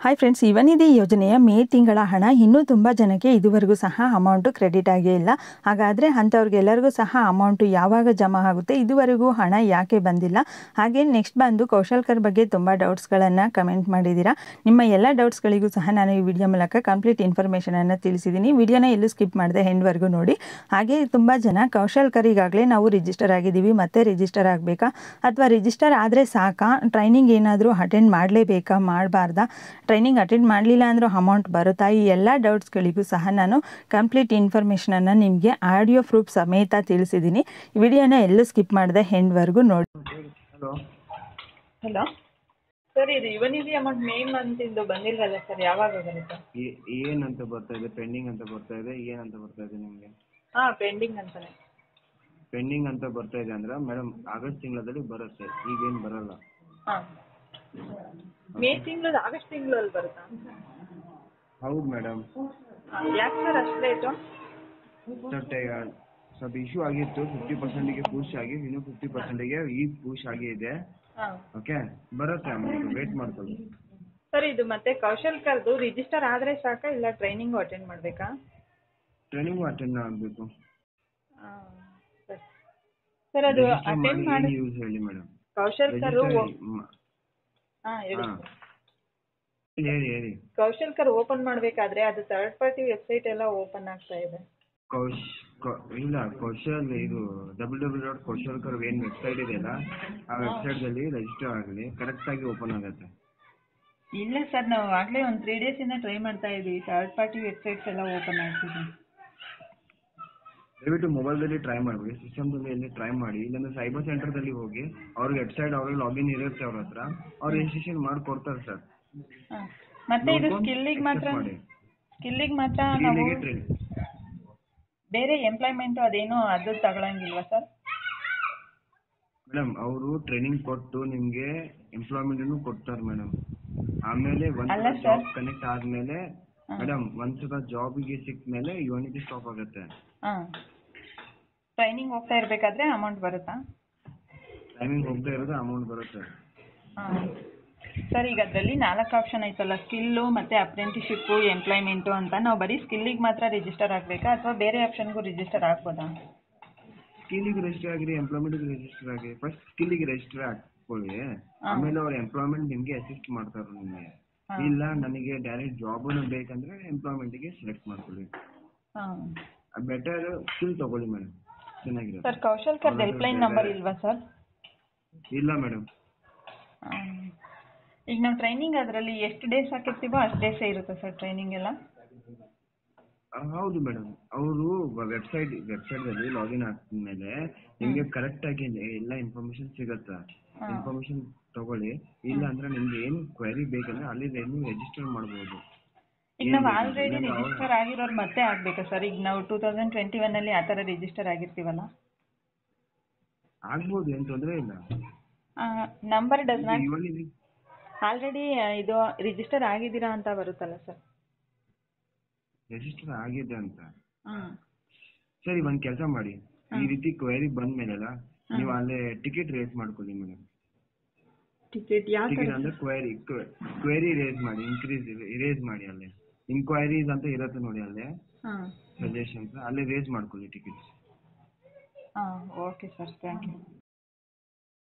Hi friends, Yuvanidhi ಯೋಜನೆಯ ಮೇ ತಿಂಗಳ ಹಣ ಇನ್ನೂ ತುಂಬ ಜನಕ್ಕೆ ಇದುವರೆಗೂ ಸಹ ಅಮೌಂಟು ಕ್ರೆಡಿಟ್ ಆಗೇ ಇಲ್ಲ. ಹಾಗಾದರೆ ಅಂಥವ್ರಿಗೆಲ್ಲರಿಗೂ ಸಹ ಅಮೌಂಟು ಯಾವಾಗ ಜಮಾ ಆಗುತ್ತೆ, ಇದುವರೆಗೂ ಹಣ ಯಾಕೆ ಬಂದಿಲ್ಲ, ಹಾಗೆ ನೆಕ್ಸ್ಟ್ ಬಂದು ಕೌಶಲ್ಕರ್ ಬಗ್ಗೆ ತುಂಬ ಡೌಟ್ಸ್ಗಳನ್ನು ಕಮೆಂಟ್ ಮಾಡಿದ್ದೀರಾ. ನಿಮ್ಮ ಎಲ್ಲ ಡೌಟ್ಸ್ಗಳಿಗೂ ಸಹ ನಾನು ಈ ವಿಡಿಯೋ ಮೂಲಕ ಕಂಪ್ಲೀಟ್ ಇನ್ಫಾರ್ಮೇಷನನ್ನು ತಿಳಿಸಿದ್ದೀನಿ. ವಿಡಿಯೋನ ಎಲ್ಲೂ ಸ್ಕಿಪ್ ಮಾಡದೆ ಎಂಡ್ವರೆಗೂ ನೋಡಿ. ಹಾಗೆ ತುಂಬ ಜನ ಕೌಶಲ್ಕರಿಗಾಗಲೇ ನಾವು ರಿಜಿಸ್ಟರ್ ಆಗಿದ್ದೀವಿ, ಮತ್ತೆ ರಿಜಿಸ್ಟರ್ ಆಗಬೇಕಾ ಅಥವಾ ರಿಜಿಸ್ಟರ್ ಆದರೆ ಸಾಕಾ, ಟ್ರೈನಿಂಗ್ ಏನಾದರೂ ಅಟೆಂಡ್ ಮಾಡಲೇಬೇಕಾ ಮಾಡಬಾರ್ದಾ, ಟ್ರೈನಿಂಗ್ ಅಟೆಂಡ್ ಮಾಡಲಿಲ್ಲ ಅಂದರೂ ಅಮೌಂಟ್ ಬರುತ್ತಾ, ಈ ಎಲ್ಲ ಡೌಟ್ಸ್ಗಳಿಗೂ ಸಹ ನಾನು ಕಂಪ್ಲೀಟ್ ಇನ್ಫಾರ್ಮೇಷನನ್ನು ನಿಮಗೆ ಆಡಿಯೋ ಪ್ರೂಫ್ ಸಮೇತ ತಿಳಿಸಿದ್ದೀನಿ. ವಿಡಿಯೋನ ಎಲ್ಲೂ ಸ್ಕಿಪ್ ಮಾಡದೆ ಎಂಡ್ವರೆಗೂ ನೋಡಿ. ಹಲೋ ಸರ್, ಇದು ಯುವನಿಧಿ ಅಮೌಂಟ್ ಮೇ ಮಂತಿಂದು ಬಂದಿಲ್ಲಲ್ಲ ಸರ್, ಯಾವಾಗ ಬರುತ್ತೆ? ಏನಂತ ಬರ್ತಾ ಇದೆ? ಪೆಂಡಿಂಗ್ ಅಂತ ಬರ್ತಾ ಇದೆ. ಏನಂತ ಬರ್ತಾ ಇದೆ ನಿಮಗೆ? ಪೆಂಡಿಂಗ್ ಅಂತಾನೆ. ಪೆಂಡಿಂಗ್ ಅಂತ ಬರ್ತಾ ಇದೆ ಅಂದ್ರೆ ಮೇಡಮ್ ಆಗಸ್ಟ್ ತಿಂಗಳಲ್ಲಿ ಬರುತ್ತೆ, ಈಗೇನು ಬರಲ್ಲ. ಮೇ ತಿಂಗಳು ಆಗಸ್ಟ್ ತಿಂಗಳಲ್ಲಿ ಬರುತ್ತಾ? ಹೌದು ಮೇಡಮ್. ಯಾಕೆ ಸರ್ ಅಷ್ಟು ಲೇಟು? ಸ್ವಲ್ಪ ಇಶ್ಯೂ ಆಗಿತ್ತು. 50%ಗೆ ಪುಷ್ ಆಗಿ ಇನ್ನು 50%ಗೆ ಈಗ ಪುಷ್ ಆಗಿದೆ. ಓಕೆ, ಬರುತ್ತೆ ಅಮೌಂಟ್, ವೇಟ್ ಮಾಡ್ಕೊಳ್ಳಿ. ಸರ್, ಇದು ಮತ್ತೆ ಕೌಶಲ್ಕರ್ದು ರಿಜಿಸ್ಟರ್ ಆದರೆ ಸಾಕಾ ಇಲ್ಲ ಟ್ರೈನಿಂಗು ಅಟೆಂಡ್ ಮಾಡಬೇಕಾ? ಟ್ರೈನಿಂಗು ಅಟೆಂಡ್ ಆಗಬೇಕು. ಸರ್, ಅದು ಅಟೆಂಡ್ ಮಾಡಿ ಯೂಸ್ ಹೇಳಿ ಮೇಡಮ್. ಕೌಶಲ್ಕರ್ ಹೇಳಿ. ಕೌಶಲ್ಕರ್ ಓಪನ್ ಮಾಡಬೇಕಾದ್ರೆ ಅದು ಥರ್ಡ್ ಪಾರ್ಟಿ ವೆಬ್ಸೈಟ್ ಎಲ್ಲ ಓಪನ್ ಆಗ್ತಾ ಇದೆ. ಇಲ್ಲ, ಕೌಶಲ್ ಇದು www.kaushalkar ಏನು ವೆಬ್ಸೈಟ್ ಇದೆಯಲ್ಲ, ಆ ವೆಬ್ಸೈಟ್ದಲ್ಲಿ ರಿಜಿಸ್ಟರ್ ಆಗಲಿ, ಕರೆಕ್ಟಾಗಿ ಓಪನ್ ಆಗುತ್ತೆ. ಇಲ್ಲ ಸರ್, ನಾವು ಆಗಲೇ ಒಂದು 3 ಡೇಸಿಂದ ಟ್ರೈ ಮಾಡ್ತಾ ಇದ್ದೀವಿ, ಥರ್ಡ್ ಪಾರ್ಟಿ ವೆಬ್ಸೈಟ್ಸ್ ಎಲ್ಲ ಓಪನ್ ಆಗ್ತಿದೆ. ದಯವಿಟ್ಟು ಮೊಬೈಲ್ದಲ್ಲಿ ಟ್ರೈ ಮಾಡಬೇಡಿ, ಸಿಸ್ಟಮ್ದಲ್ಲಿ ಎಲ್ಲಿ ಟ್ರೈ ಮಾಡಿ. ಇಲ್ಲಾಂದ್ರೆ ಸೈಬರ್ ಸೆಂಟರ್ದಲ್ಲಿ ಹೋಗಿ, ಅವ್ರಿಗೆ ವೆಬ್ಸೈಟ್ ಅವ್ರಿಗೆ ಲಾಗಿನ್ ಇರುತ್ತೆ ಅವ್ರ ಹತ್ರ, ಅವ್ರು ರಿಜಿಸ್ಟ್ರೇಷನ್ ಮಾಡಿಕೊಡ್ತಾರೆ ಸರ್. ಮತ್ತೆ ಇದು ಸ್ಕಿಲ್ಲಿಗೆ ಮಾತ್ರ ನಾವು ಬೇರೆ ಎಂಪ್ಲಾಯ್ಮೆಂಟ್ ಅದೇನೋ ಅದು ತಗೊಳಂಗಿಲ್ವಾ ಸರ್? ಮೇಡಮ್, ಅವರು ಟ್ರೈನಿಂಗ್ ಕೊಟ್ಟು ನಿಮಗೆ ಎಂಪ್ಲಾಯ್ಮೆಂಟ್ ಕೊಡ್ತಾರೆ ಮೇಡಮ್. ಆಮೇಲೆ ಒಂದ್ಸಲ ಜಾಬ್ ಕನೆಕ್ಟ್ ಆದ್ಮೇಲೆ ಮೇಡಮ್, ಒಂದ್ಸಲ ಜಾಬಿಗೆ ಸಿಕ್ಕ ಮೇಲೆ ಯುವನಿಧಿ ಸ್ಟಾಪ್ ಆಗುತ್ತೆ. ಟ್ರೈನಿಂಗ್ ಹೋಗ್ತಾ ಇರಬೇಕಾದ್ರೆ ಅಮೌಂಟ್ ಬರುತ್ತಾ? ಟೈಮಿಂಗ್ ಹೋಗ್ತಾ ಇರೋದು ಅಮೌಂಟ್ ಬರುತ್ತೆ. ಸರ್, ಈಗ ಅದರಲ್ಲಿ 4 ಆಪ್ಷನ್ ಐತಲ್ಲ, ಸ್ಕಿಲ್ಲು ಮತ್ತು ಅಪ್ರೆಂಟಿಶಿಪ್ಪು, ಎಂಪ್ಲಾಯ್ಮೆಂಟು ಅಂತ. ನಾವು ಬರೀ ಸ್ಕಿಲ್ಲಿಗೆ ಮಾತ್ರ ರಿಜಿಸ್ಟರ್ ಆಗಬೇಕಾ ಅಥವಾ ಬೇರೆ ಆಪ್ಷನ್ಗೂ ರಿಜಿಸ್ಟರ್ ಆಗ್ಬೋದಾ? ಸ್ಕಿಲ್ಲಿಗೆ ರಿಜಿಸ್ಟರ್ ಆಗಿರಿ, ಎಂಪ್ಲಾಯ್ಮೆಂಟ್ಗೆ ರಿಜಿಸ್ಟರ್ ಆಗಿ. ಫಸ್ಟ್ ಸ್ಕಿಲ್ಲಿಗೆ ರಿಜಿಸ್ಟರ್ ಹಾಕೊಳ್ಳಿ, ಆಮೇಲೆ ಅವ್ರ ಎಂಪ್ಲಾಯ್ಮೆಂಟ್ ನಿಮಗೆ ಅಸಿಸ್ಟ್ ಮಾಡ್ತಾರೆ ನಿಮಗೆ. ಇಲ್ಲ ನನಗೆ ಡೈರೆಕ್ಟ್ ಜಾಬ್ ಬೇಕಂದ್ರೆ ಎಂಪ್ಲಾಯ್ಮೆಂಟ್ಗೆ ಸೆಲೆಕ್ಟ್ ಮಾಡ್ಕೊಳ್ಳಿ. ಬೆಟರ್ ಸ್ಕಿಲ್ ತಗೊಳ್ಳಿ ಮೇಡಮ್, ಚೆನ್ನಾಗಿರುತ್ತೆ. ಸರ್, ಕೌಶಲ್ಕರ್ ಹೆಲ್ಪ್ಲೈನ್ ನಂಬರ್ ಇಲ್ವಾ ಸರ್? ಇಲ್ಲ ಮೇಡಮ್. ಈಗ ನಾವು ಟ್ರೈನಿಂಗ್ ಅದರಲ್ಲಿ ಎಷ್ಟು ಡೇಸ್ ಹಾಕಿರ್ತೀವೋ ಅಷ್ಟು ಡೇಸೇ ಇರುತ್ತೆ ಸರ್ ಟ್ರೈನಿಂಗ್ ಎಲ್ಲ? ಹೌದು ಮೇಡಮ್, ಅವರು ವೆಬ್ಸೈಟಲ್ಲಿ ಲಾಗಿನ್ ಆದ್ಮೇಲೆ ನಿಮಗೆ ಕರೆಕ್ಟಾಗಿ ಎಲ್ಲ ಇನ್ಫಾರ್ಮೇಶನ್ ಸಿಗುತ್ತೆ. ಇನ್ಫಾರ್ಮೇಶನ್ ತಗೊಳ್ಳಿ. ಇಲ್ಲ ಅಂದ್ರೆ ನಿಮ್ಗೆ ಏನು ಕ್ವೆರಿ ಬೇಕಂದ್ರೆ ಅಲ್ಲಿ ರಿಜಿಸ್ಟರ್ ಮಾಡ್ಬೋದು. ಈಗ ನಾವು ಆಲ್ರೆಡಿ ರಿಜಿಸ್ಟರ್ ಆಗಿರೋರು ಮತ್ತೆ ಆಗಬೇಕಾ ಸರ್? ಈಗ ನಾವು 2021 ಆ ಥರ ರಿಜಿಸ್ಟರ್ ಆಗಿರ್ತೀವಲ್ಲ, ಆಗ್ಬೋದು, ಏನು ತೊಂದರೆ ಇಲ್ಲ. ನಂಬರ್ ಡಸ್ ನಾಟ್ ಆಲ್ರೆಡಿ ಇದು ರಿಜಿಸ್ಟರ್ ಆಗಿದ್ದೀರಾ ಅಂತ ಬರುತ್ತಲ್ಲ ಸರ್? ರಿಜಿಸ್ಟರ್ ಆಗಿದೆ ಅಂತ. ಸರಿ, ಒಂದು ಕೆಲಸ ಮಾಡಿ, ಈ ರೀತಿ ಕ್ವೆರಿ ಬಂದ್ಮೇಲೆಲ್ಲ ನೀವು ಅಲ್ಲೇ ಟಿಕೆಟ್ ರೇಸ್ ಮಾಡ್ಕೊಳ್ಳಿ ಮೇಡಮ್. ಟಿಕೆಟ್ ಅಂದ್ರೆ ಕ್ವೆರಿ ರೇಸ್ ಮಾಡಿ, ರೇಸ್ ಮಾಡಿ. ಅಲ್ಲೇ ಇನ್ಕ್ವೈರೀಸ್ ಅಂತ ಇರುತ್ತೆ ನೋಡಿ, ಅಲ್ಲೇ ಸಜೆಷನ್ಸ್, ಅಲ್ಲೇ ರೇಸ್ ಮಾಡ್ಕೊಳ್ಳಿ tickets. Okay sir, thank you.